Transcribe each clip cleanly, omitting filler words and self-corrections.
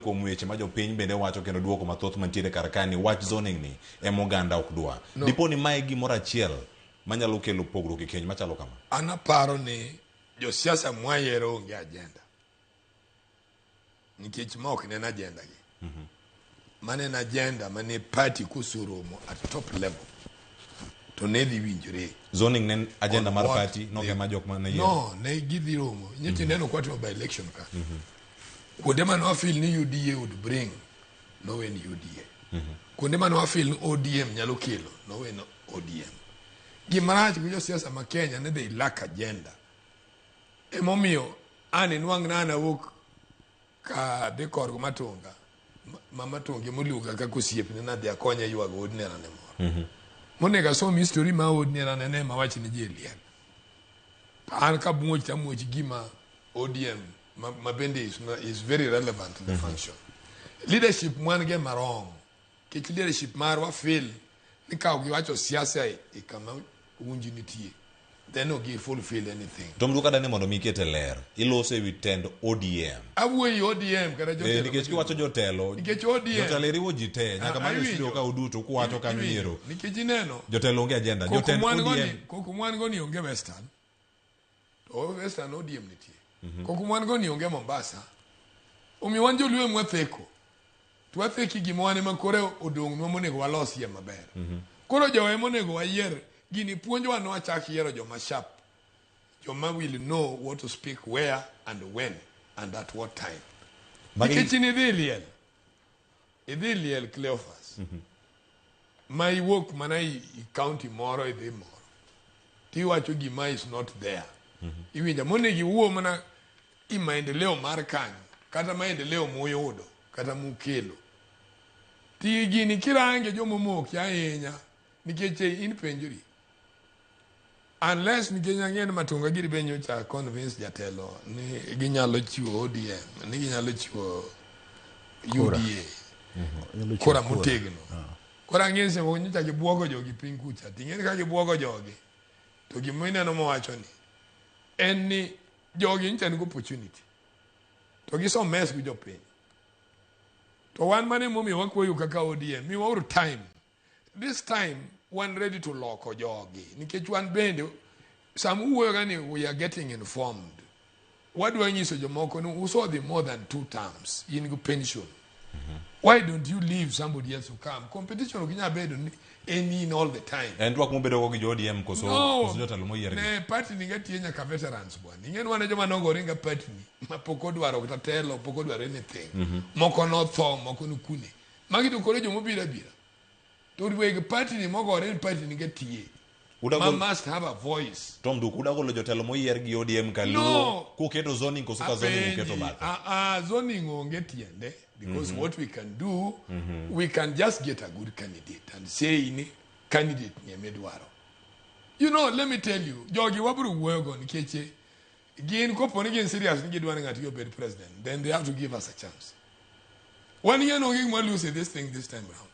kuom weche ma jopiny bende wacho kendo duoko mathoth mantiere kar kae ni wach zoning ni ema oganda ok dwa. Dipo ni mae gimoro achiel manyalo kelo pogruok e keny machalo kama. An aparo ni josiasa mwayiero onge agenda. Nikech ma ok en agenda gi. Mane en agenda mane party kusuromo at top level. To ne dhi winjore. Zoning ne agenda mar party no ke ma jok ma ne. No, ne gidhi romo. Nyithi neno kwatimo by election ka. Kuonde man wa feel ni UDA would bring no when UDA. Kuonde man wa feel ni ODM nyalo kelo no when ODM. Gimarach go josiasa ma Kenya ne they lack agenda. Emomiyo ani nwang' nana wok ka de korgo matonga. Mama tonge moluga ka kosiepne na dia konya yuago odnera ne moro. Monega so history ma odnera ne ma wachi ni jeliel. An ka muoch ta muoch gima ODM ma bende is very relevant to the function. Leadership mwan ge marong. Ke leadership mar wa fail ni ka giwacho siasa e kama unji nitie. They no give fulfill anything. Tom duka dane mondo mikete ler. Ilose wi tend ODM. Awuoyi ODM kada jotelo. Nikech kiwacho jotelo. Nikech ODM. Jotelo riwo ji te nyaka manyo studio ka uduto kuwacho kanyo yiero. Nikech ineno. Jotelo onge agenda. Jotend ODM. Koko mwan goni onge Western. To Western ODM nitie. Koko mwan goni onge Mombasa. Omi wan joluo mwatheko. Twatheki gimwane makore odong' nwa monego walos yie maber. Koro jowe monego wayier gini puonjwa no achak yiero joma sharp. Joma will know what to speak where and when and at what time. Nikech ni dhiliel. Idhiliel Cleophas. Ma iwuok mana i county moro idhi moro. Tiwacho gima is not there. Iwinja monegi wuo mana i maendeleo mar kanyo. Kata maendeleo muyudo. Kata mukelo. Ti gini kirange jomo moki ahinya. Nikech in penjuri. Unless ni Kenya ng'en matunga giri benyo cha convince jatelo ni ginyalo chiwo ODM, ni ginyalo chiwo UDA. Kora motegno. Kora ng'en se mo nyicha gibuogo jogi piny kucha. Ting'en ka gibuogo jogi. To gimine no mowacho ni en ni jogi nyicha ni opportunity. To giso mess gi jopiny. To wan mane momi wakwoyo kaka ODM, mi wauru time. This time one ready to lock jogi. Nikech wan bende some we are getting informed. What do I need so jomoko no saw the more than 2 terms in go pension. Why don't you leave somebody else to come? Competition oginya bedo ni in all the time. And wak mo bedo go gi ODM koso jotelo mo yier. Ne party ni gati nyaka veterans bwana. Ingen wana joma nogo ringa party ni. Ma poko dwaro tatelo, poko dwaro anything. Moko no tho, moko no kune. Magi to kore jomo bira. To the party ni mogo ren party ni gati. Man must have a voice. Tom Nduku udago lo jotelo mo yier gi ODM kaluo kuketo zoning koso ka zoning uketo bathe. Zoning onge tiende because what we can do we can just get a good candidate and say ini candidate ni medwaro. You know, let me tell you, jogi waburu wuogo nikeche gin kopo ni gin serious ni gidwani ng'ati obed president, then they have to give us a chance. One year no gig lose this thing this time around.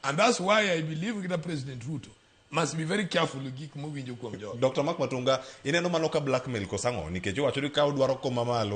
And that's why I believe that President Ruto must be very careful to gik mo winjo kuom jogi. Dr. Mark Matunga ineno mano ka blackmail kosango nikech wacho ni ka udwaro koma malo